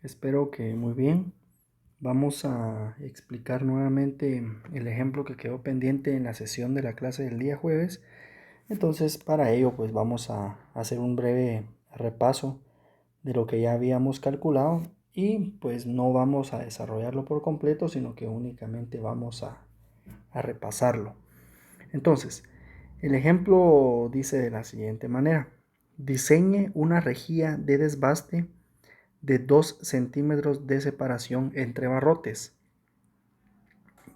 Espero que muy bien. Vamos a explicar nuevamente el ejemplo que quedó pendiente en la sesión de la clase del día jueves. Entonces, para ello, pues vamos a hacer un breve repaso de lo que ya habíamos calculado y pues no vamos a desarrollarlo por completo, sino que únicamente vamos a repasarlo. Entonces, el ejemplo dice de la siguiente manera: diseñe una rejilla de desbaste de 2 centímetros de separación entre barrotes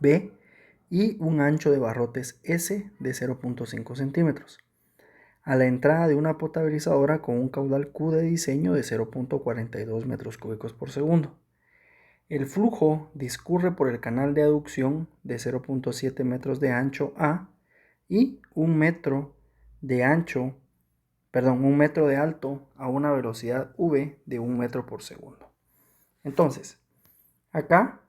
B y un ancho de barrotes S de 0.5 centímetros a la entrada de una potabilizadora con un caudal Q de diseño de 0.42 metros cúbicos por segundo. El flujo discurre por el canal de aducción de 0.7 metros de ancho A y 1 metro de alto a una velocidad V de 1 metro por segundo. Entonces, acá,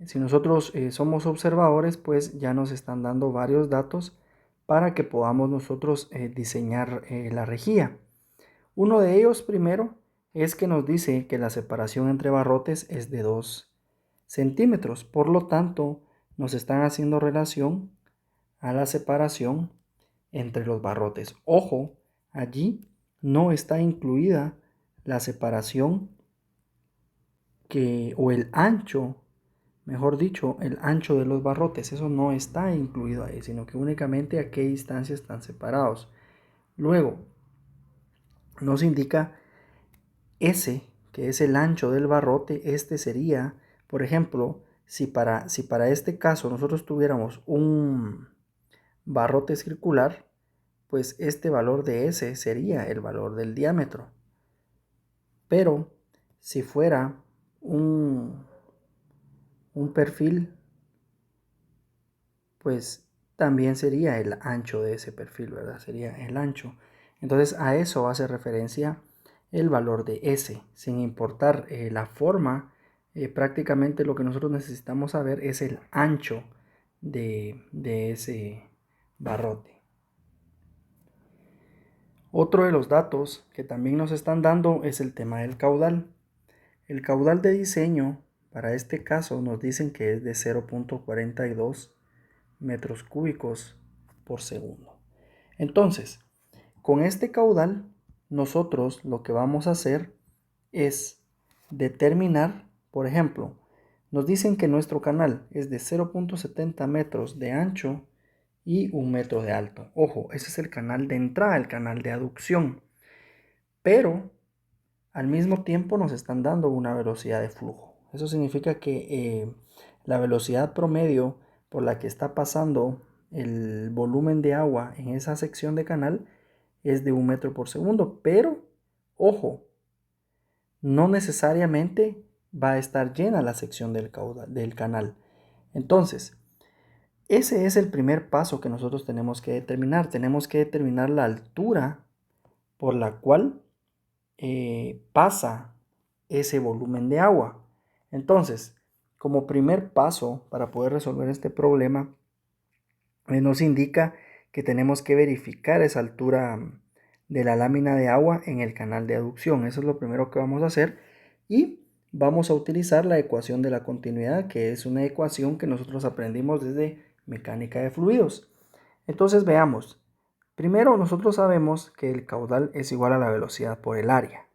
si nosotros somos observadores, pues ya nos están dando varios datos para que podamos nosotros diseñar la rejilla. Uno de ellos, primero, es que nos dice que la separación entre barrotes es de 2 centímetros. Por lo tanto, nos están haciendo relación a la separación entre los barrotes. Ojo, allí no está incluida la separación o el ancho, mejor dicho, el ancho de los barrotes. Eso no está incluido ahí, sino que únicamente a qué distancia están separados. Luego, nos indica S, que es el ancho del barrote. Este sería, por ejemplo, si para este caso nosotros tuviéramos un barrote circular, pues este valor de S sería el valor del diámetro. Pero si fuera un perfil, pues también sería el ancho de ese perfil, ¿verdad? Sería el ancho. Entonces a eso hace referencia el valor de S, sin importar la forma. Prácticamente lo que nosotros necesitamos saber es el ancho de ese barrote. Otro de los datos que también nos están dando es el tema del caudal. El caudal de diseño para este caso nos dicen que es de 0.42 metros cúbicos por segundo. Entonces, con este caudal, nosotros lo que vamos a hacer es determinar, por ejemplo, nos dicen que nuestro canal es de 0.70 metros de ancho y 1 metro de alto. Ojo, ese es el canal de entrada, el canal de aducción. Pero al mismo tiempo nos están dando una velocidad de flujo. Eso significa que la velocidad promedio por la que está pasando el volumen de agua en esa sección de canal es de 1 metro por segundo. Pero, ojo, no necesariamente va a estar llena la sección del canal. Entonces, ese es el primer paso que nosotros tenemos que determinar. Tenemos que determinar la altura por la cual pasa ese volumen de agua. Entonces, como primer paso para poder resolver este problema, nos indica que tenemos que verificar esa altura de la lámina de agua en el canal de aducción. Eso es lo primero que vamos a hacer y vamos a utilizar la ecuación de la continuidad, que es una ecuación que nosotros aprendimos desde mecánica de fluidos. Entonces veamos. Primero nosotros sabemos que el caudal es igual a la velocidad por el área.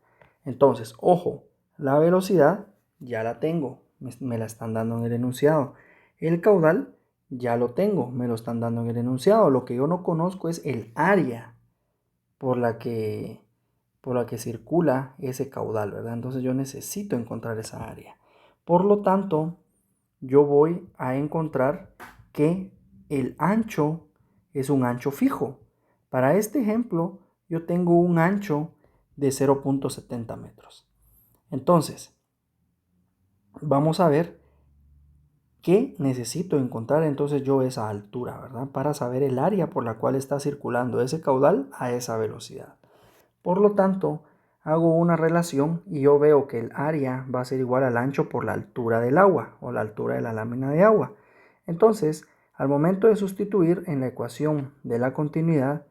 Entonces, ojo, la velocidad ya la tengo, me la están dando en el enunciado. El caudal ya lo tengo, me lo están dando en el enunciado. Lo que yo no conozco es el área por la que circula ese caudal, ¿verdad? Entonces yo necesito encontrar esa área. Por lo tanto, yo voy a encontrar que el ancho es un ancho fijo. Para este ejemplo, yo tengo un ancho de 0.70 metros. Entonces, vamos a ver qué necesito encontrar entonces yo esa altura, ¿verdad? Para saber el área por la cual está circulando ese caudal a esa velocidad. Por lo tanto, hago una relación y yo veo que el área va a ser igual al ancho por la altura del agua o la altura de la lámina de agua. Entonces, al momento de sustituir en la ecuación de la continuidad,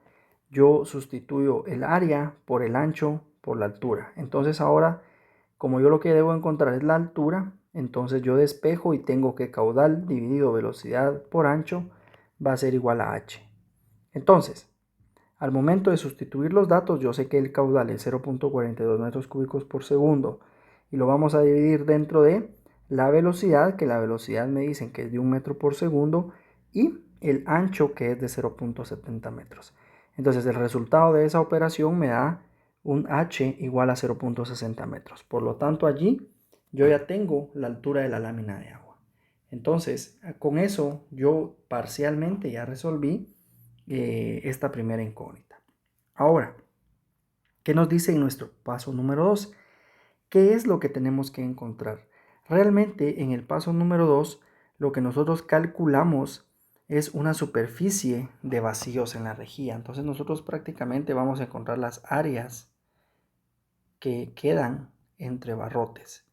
yo sustituyo el área por el ancho por la altura. Entonces ahora Como yo lo que debo encontrar es la altura, entonces yo despejo y tengo que caudal dividido velocidad por ancho va a ser igual a h. Entonces, al momento de sustituir los datos, yo sé que el caudal es 0.42 metros cúbicos por segundo y lo vamos a dividir dentro de la velocidad, que la velocidad me dicen que es de 1 metro por segundo, y el ancho, que es de 0.70 metros. Entonces el resultado de esa operación me da un h igual a 0.60 metros. Por lo tanto, allí yo ya tengo la altura de la lámina de agua. Entonces, con eso yo parcialmente ya resolví esta primera incógnita. Ahora, ¿qué nos dice en nuestro paso número 2? ¿Qué es lo que tenemos que encontrar? Realmente en el paso número 2 lo que nosotros calculamos es una superficie de vacíos en la rejilla. Entonces nosotros prácticamente vamos a encontrar las áreas que quedan entre barrotes.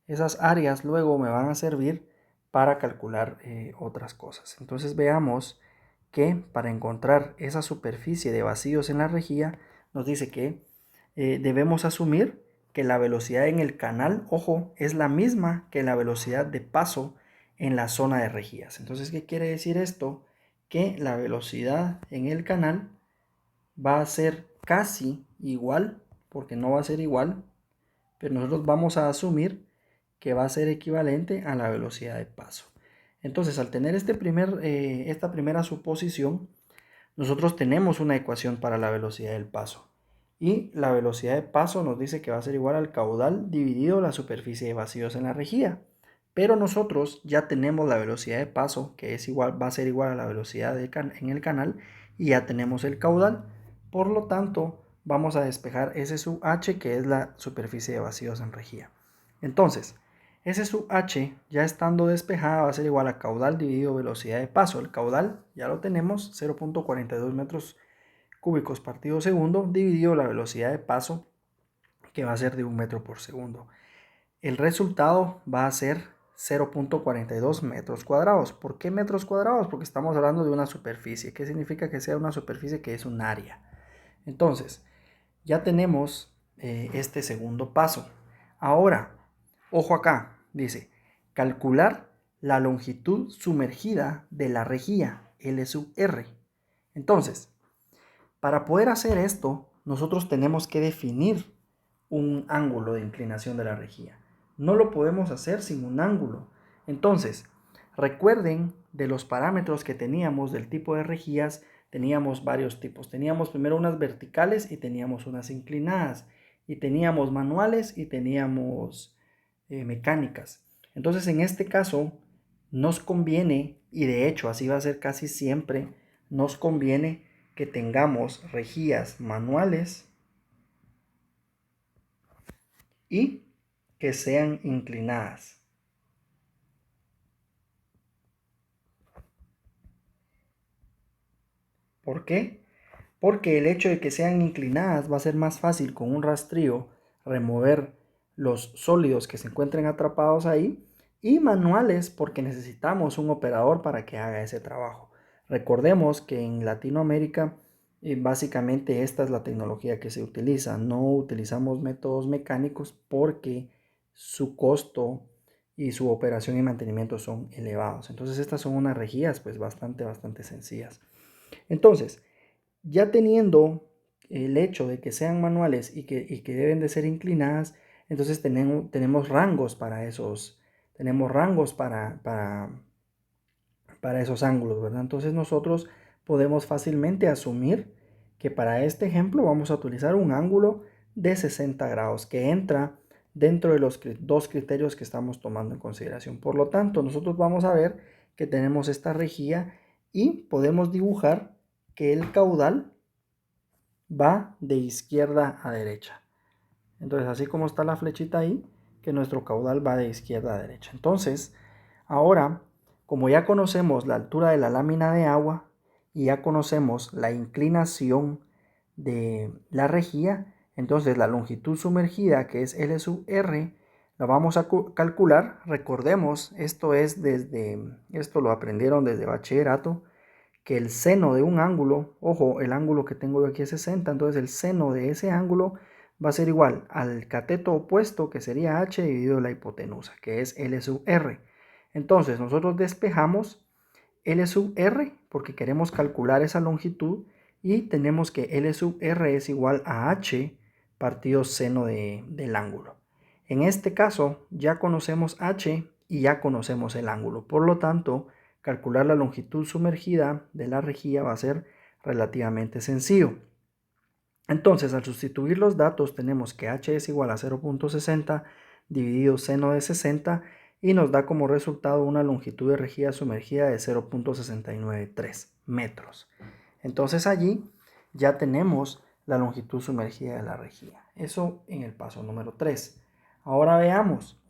Esas áreas luego me van a servir para calcular otras cosas. Entonces veamos que para encontrar esa superficie de vacíos en la rejilla nos dice que debemos asumir que la velocidad en el canal, ojo, es la misma que la velocidad de paso en la zona de rejillas. Entonces, ¿qué quiere decir esto? Que la velocidad en el canal va a ser casi igual, porque no va a ser igual, pero nosotros vamos a asumir que va a ser equivalente a la velocidad de paso. Entonces, al tener esta primera suposición, nosotros tenemos una ecuación para la velocidad del paso. Y la velocidad de paso nos dice que va a ser igual al caudal dividido la superficie de vacíos en la rejilla. Pero nosotros ya tenemos la velocidad de paso, que es igual, va a ser igual a la velocidad en el canal, y ya tenemos el caudal. Por lo tanto, vamos a despejar S sub h, que es la superficie de vacíos en rejilla. Entonces, S sub h, ya estando despejada, va a ser igual a caudal dividido velocidad de paso. El caudal ya lo tenemos, 0.42 metros cúbicos partido segundo, dividido la velocidad de paso, que va a ser de 1 metro por segundo. El resultado va a ser 0.42 metros cuadrados. ¿Por qué metros cuadrados? Porque estamos hablando de una superficie. ¿Qué significa que sea una superficie? Que es un área. Entonces, ya tenemos este segundo paso. Ahora, ojo acá, dice, calcular la longitud sumergida de la rejilla, L sub R. Entonces, para poder hacer esto, nosotros tenemos que definir un ángulo de inclinación de la rejilla. No lo podemos hacer sin un ángulo. Entonces, recuerden de los parámetros que teníamos del tipo de rejillas, teníamos varios tipos. Teníamos primero unas verticales y teníamos unas inclinadas. Y teníamos manuales y teníamos mecánicas. Entonces, en este caso, nos conviene, y de hecho así va a ser casi siempre, nos conviene que tengamos rejillas manuales y que sean inclinadas. ¿Por qué? Porque el hecho de que sean inclinadas va a ser más fácil con un rastrillo remover los sólidos que se encuentren atrapados ahí, y manuales porque necesitamos un operador para que haga ese trabajo. Recordemos que en Latinoamérica básicamente esta es la tecnología que se utiliza. No utilizamos métodos mecánicos porque su costo y su operación y mantenimiento son elevados. Entonces estas son unas rejillas pues bastante sencillas. Entonces, ya teniendo el hecho de que sean manuales y que deben de ser inclinadas, entonces tenemos rangos para esos, tenemos rangos para esos ángulos, ¿verdad? Entonces nosotros podemos fácilmente asumir que para este ejemplo vamos a utilizar un ángulo de 60 grados que entra dentro de los dos criterios que estamos tomando en consideración. Por lo tanto, nosotros vamos a ver que tenemos esta rejilla y podemos dibujar que el caudal va de izquierda a derecha. Entonces, así como está la flechita ahí, que nuestro caudal va de izquierda a derecha. Entonces, ahora, como ya conocemos la altura de la lámina de agua y ya conocemos la inclinación de la rejilla, entonces la longitud sumergida, que es L sub R, la vamos a calcular. Recordemos, esto lo aprendieron desde bachillerato, que el seno de un ángulo, ojo, el ángulo que tengo yo aquí es 60, entonces el seno de ese ángulo va a ser igual al cateto opuesto, que sería h dividido la hipotenusa, que es L sub r. Entonces nosotros despejamos L sub r porque queremos calcular esa longitud y tenemos que L sub r es igual a h partido seno del ángulo. En este caso ya conocemos h y ya conocemos el ángulo. Por lo tanto, calcular la longitud sumergida de la rejilla va a ser relativamente sencillo. Entonces, al sustituir los datos, tenemos que h es igual a 0.60 dividido seno de 60 y nos da como resultado una longitud de rejilla sumergida de 0.693 metros. Entonces allí ya tenemos la longitud sumergida de la rejilla. Eso en el paso número 3. Ahora veamos.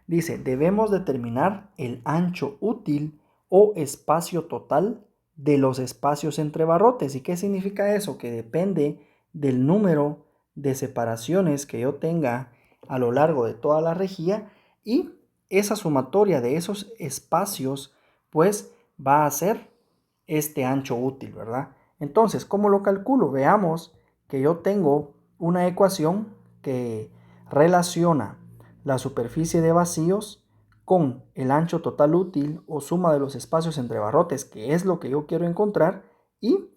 Dice, debemos determinar el ancho útil o espacio total de los espacios entre barrotes. ¿Y qué significa eso? Que depende del número de separaciones que yo tenga a lo largo de toda la rejilla y esa sumatoria de esos espacios pues va a ser este ancho útil, ¿verdad? Entonces, ¿cómo lo calculo? Veamos que yo tengo una ecuación que relaciona la superficie de vacíos con el ancho total útil o suma de los espacios entre barrotes, que es lo que yo quiero encontrar, y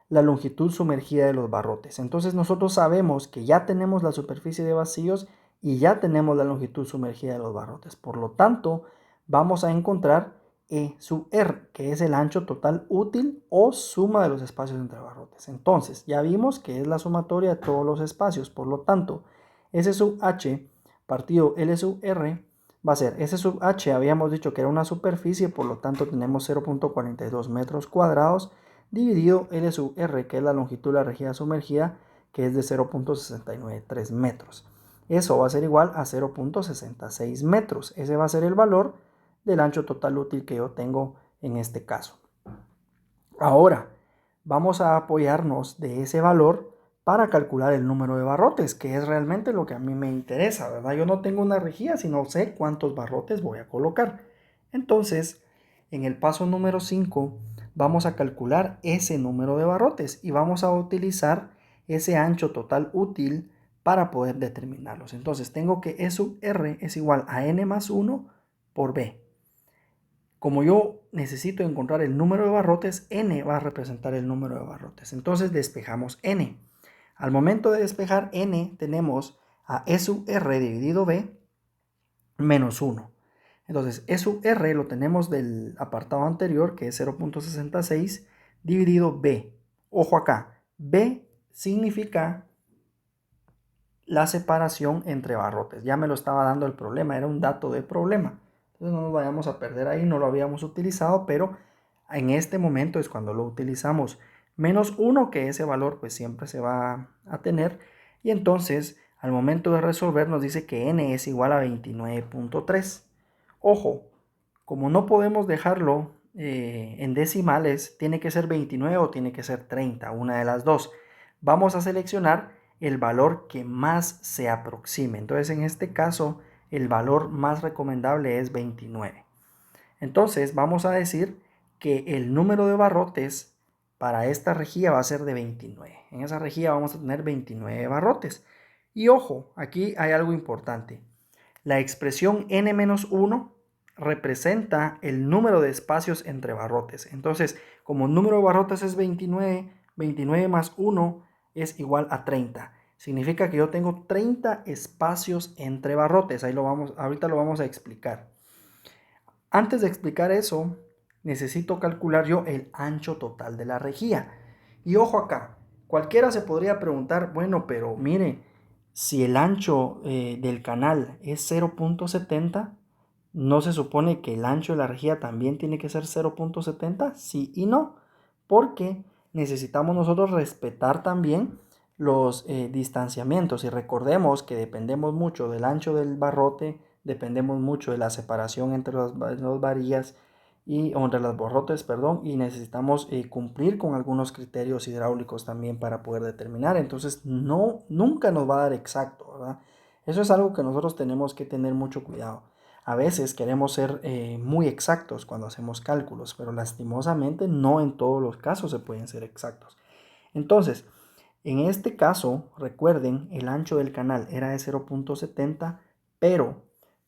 la longitud sumergida de los barrotes. Entonces nosotros sabemos que ya tenemos la superficie de vacíos y ya tenemos la longitud sumergida de los barrotes. Por lo tanto, vamos a encontrar E sub R, que es el ancho total útil o suma de los espacios entre barrotes. Entonces, ya vimos que es la sumatoria de todos los espacios. Por lo tanto, S sub H partido L sub R va a ser S sub H, habíamos dicho que era una superficie, por lo tanto tenemos 0.42 metros cuadrados dividido L sub R, que es la longitud de la rejilla sumergida, que es de 0.693 metros. Eso va a ser igual a 0.66 metros. Ese va a ser el valor del ancho total útil que yo tengo en este caso. Ahora, vamos a apoyarnos de ese valor para calcular el número de barrotes, que es realmente lo que a mí me interesa, ¿verdad? Yo no tengo una rejilla, sino sé cuántos barrotes voy a colocar. Entonces, en el paso número 5, vamos a calcular ese número de barrotes y vamos a utilizar ese ancho total útil para poder determinarlos. Entonces, tengo que E sub R es igual a N más 1 por B. Como yo necesito encontrar el número de barrotes, n va a representar el número de barrotes. Entonces despejamos n. Al momento de despejar n, tenemos a E sub r dividido b menos 1. Entonces E sub r lo tenemos del apartado anterior, que es 0.66, dividido b. Ojo acá, b significa la separación entre barrotes. Ya me lo estaba dando el problema, era un dato de problema. Entonces no nos vayamos a perder ahí, no lo habíamos utilizado, pero en este momento es cuando lo utilizamos. Menos 1, que ese valor pues siempre se va a tener. Y entonces al momento de resolver nos dice que n es igual a 29.3. Ojo, como no podemos dejarlo en decimales, tiene que ser 29 o tiene que ser 30, una de las dos. Vamos a seleccionar el valor que más se aproxime. Entonces en este caso el valor más recomendable es 29. Entonces vamos a decir que el número de barrotes para esta rejilla va a ser de 29. En esa rejilla vamos a tener 29 barrotes. Y ojo, aquí hay algo importante. La expresión n-1 representa el número de espacios entre barrotes. Entonces, como el número de barrotes es 29, 29 más 1 es igual a 30. Significa que yo tengo 30 espacios entre barrotes. Ahorita lo vamos a explicar. Antes de explicar eso, necesito calcular yo el ancho total de la rejilla. Y ojo acá, cualquiera se podría preguntar, bueno, pero mire, si el ancho del canal es 0.70, ¿no se supone que el ancho de la rejilla también tiene que ser 0.70? Sí y no, porque necesitamos nosotros respetar también los distanciamientos y recordemos que dependemos mucho del ancho del barrote, dependemos mucho de la separación entre las varillas o entre las barrotes, perdón, y necesitamos cumplir con algunos criterios hidráulicos también para poder determinar. Entonces, nunca nos va a dar exacto, ¿verdad? Eso es algo que nosotros tenemos que tener mucho cuidado. A veces queremos ser muy exactos cuando hacemos cálculos, pero lastimosamente no en todos los casos se pueden ser exactos. Entonces, En este caso, recuerden, el ancho del canal era de 0.70, pero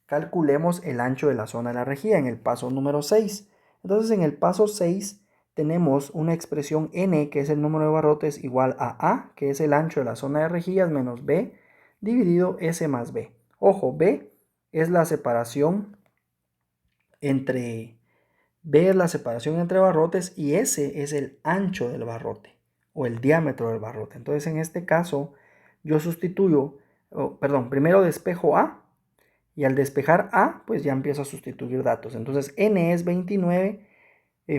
calculemos el ancho de la zona de la rejilla en el paso número 6. Entonces, en el paso 6 tenemos una expresión n, que es el número de barrotes, igual a, que es el ancho de la zona de rejillas, menos b, dividido s más b. Ojo, b es la separación entre barrotes y S es el ancho del barrote o el diámetro del barrote. Entonces, en este caso, yo sustituyo, primero despejo A y al despejar A, pues ya empiezo a sustituir datos. Entonces, N es 29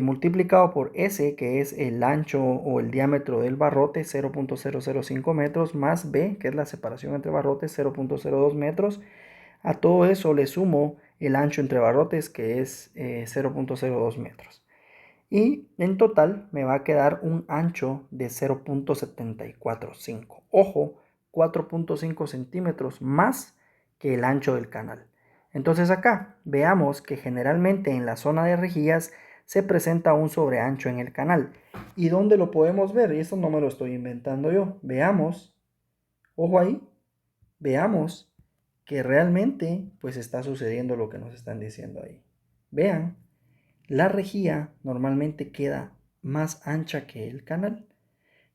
multiplicado por S, que es el ancho o el diámetro del barrote, 0.005 metros, más B, que es la separación entre barrotes, 0.02 metros. A todo eso le sumo el ancho entre barrotes, que es 0.02 metros. Y en total me va a quedar un ancho de 0.745. Ojo, 4.5 centímetros más que el ancho del canal. Entonces acá veamos que generalmente en la zona de rejillas se presenta un sobreancho en el canal. ¿Y dónde lo podemos ver? Y esto no me lo estoy inventando yo. Veamos, ojo ahí, veamos que realmente pues está sucediendo lo que nos están diciendo ahí. Vean, la rejilla normalmente queda más ancha que el canal.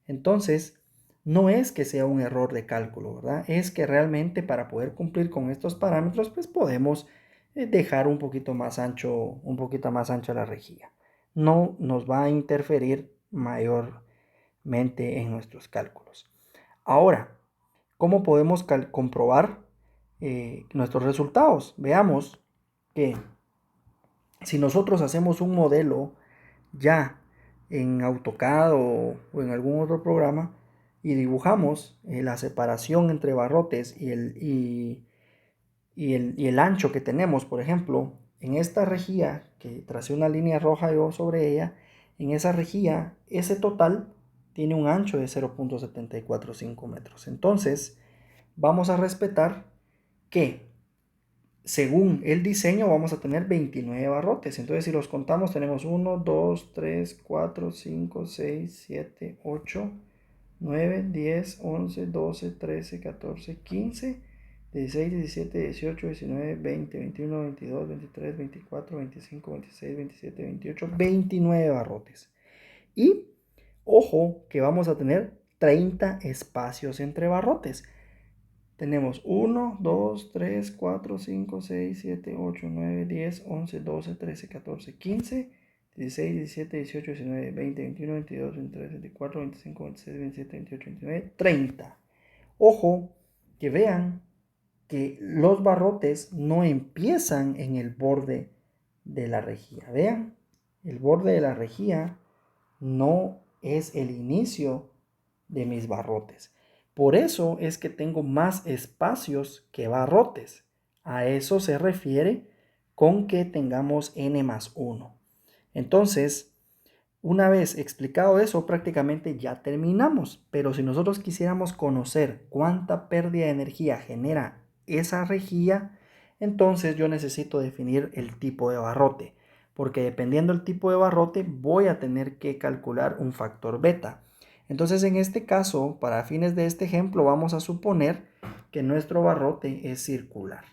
Entonces, no es que sea un error de cálculo, ¿verdad? Es que realmente para poder cumplir con estos parámetros, pues podemos dejar un poquito más ancha la rejilla. No nos va a interferir mayormente en nuestros cálculos. Ahora, ¿cómo podemos comprobar nuestros resultados? Veamos que si nosotros hacemos un modelo ya en AutoCAD o en algún otro programa y dibujamos la separación entre barrotes y el ancho que tenemos, por ejemplo, en esta rejilla que tracé una línea roja yo sobre ella, en esa rejilla, ese total tiene un ancho de 0.745 metros. Entonces, vamos a respetar que según el diseño vamos a tener 29 barrotes. Entonces, si los contamos, tenemos 1, 2, 3, 4, 5, 6, 7, 8, 9, 10, 11, 12, 13, 14, 15, 16, 17, 18, 19, 20, 21, 22, 23, 24, 25, 26, 27, 28, 29 barrotes. Y ojo que vamos a tener 30 espacios entre barrotes. Tenemos 1, 2, 3, 4, 5, 6, 7, 8, 9, 10, 11, 12, 13, 14, 15, 16, 17, 18, 19, 20, 21, 22, 23, 24, 25, 26, 27, 28, 29, 30. Ojo que vean que los barrotes no empiezan en el borde de la rejilla. Vean, el borde de la rejilla no es el inicio de mis barrotes. Por eso es que tengo más espacios que barrotes. A eso se refiere con que tengamos n más 1. Entonces, una vez explicado eso, prácticamente ya terminamos. Pero si nosotros quisiéramos conocer cuánta pérdida de energía genera esa rejilla, entonces yo necesito definir el tipo de barrote. Porque dependiendo del tipo de barrote, voy a tener que calcular un factor beta. Entonces, en este caso, para fines de este ejemplo, vamos a suponer que nuestro barrote es circular.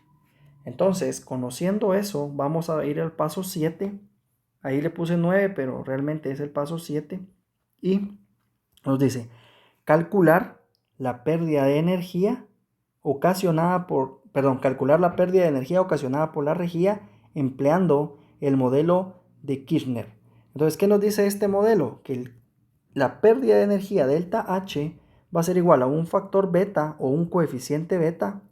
Entonces, conociendo eso, vamos a ir al paso 7. Ahí le puse 9, pero realmente es el paso 7. Y nos dice, calcular la pérdida de energía calcular la pérdida de energía ocasionada por la rejilla empleando el modelo de Kirchner. Entonces, ¿qué nos dice este modelo? Que la pérdida de energía delta H va a ser igual a un factor beta o un coeficiente beta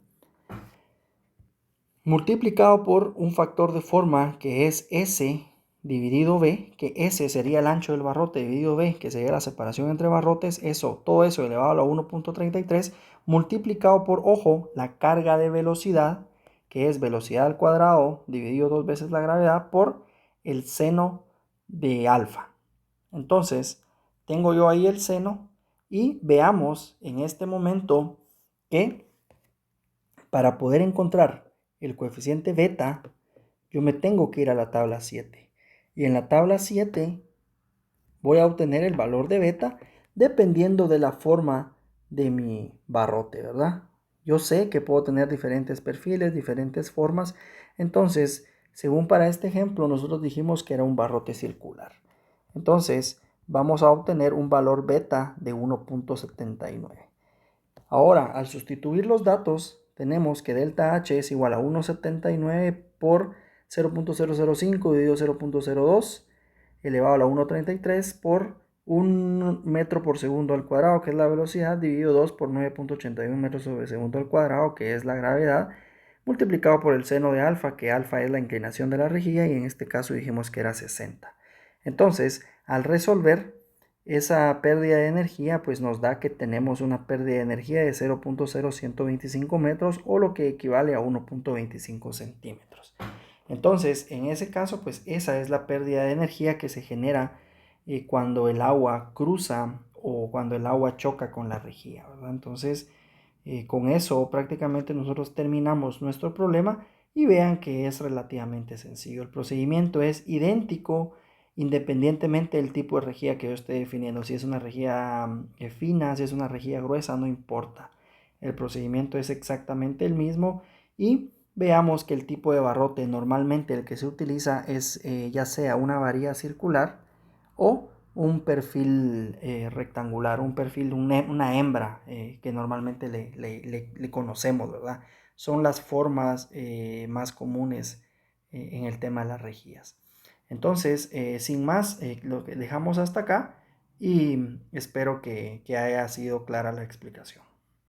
multiplicado por un factor de forma que es S dividido B, que S sería el ancho del barrote dividido B, que sería la separación entre barrotes, todo eso elevado a la 1.33, multiplicado por, ojo, la carga de velocidad, que es velocidad al cuadrado dividido 2 veces la gravedad por el seno de alfa. Entonces, tengo yo ahí el seno y veamos en este momento que para poder encontrar el coeficiente beta, yo me tengo que ir a la tabla 7. Y en la tabla 7 voy a obtener el valor de beta dependiendo de la forma de mi barrote, ¿verdad? Yo sé que puedo tener diferentes perfiles, diferentes formas. Entonces, según para este ejemplo, nosotros dijimos que era un barrote circular. Entonces, vamos a obtener un valor beta de 1.79. Ahora, al sustituir los datos, tenemos que delta H es igual a 1.79 por 0.005 dividido 0.02 elevado a la 1.33 por 1 metro por segundo al cuadrado, que es la velocidad, dividido 2 por 9.81 metros sobre segundo al cuadrado, que es la gravedad, multiplicado por el seno de alfa, que alfa es la inclinación de la rejilla, y en este caso dijimos que era 60. Entonces, al resolver esa pérdida de energía, pues nos da que tenemos una pérdida de energía de 0.0125 metros, o lo que equivale a 1.25 centímetros. Entonces, en ese caso, pues esa es la pérdida de energía que se genera cuando el agua cruza o cuando el agua choca con la rejilla, ¿verdad? Entonces, con eso prácticamente nosotros terminamos nuestro problema, y vean que es relativamente sencillo. El procedimiento es idéntico independientemente del tipo de rejilla que yo esté definiendo. Si es una rejilla fina, si es una rejilla gruesa, no importa. El procedimiento es exactamente el mismo, y veamos que el tipo de barrote normalmente el que se utiliza es ya sea una varilla circular o un perfil rectangular, un perfil, una hembra que normalmente le conocemos, ¿verdad? Son las formas más comunes en el tema de las rejillas. Entonces, sin más, lo que dejamos hasta acá, y espero que haya sido clara la explicación.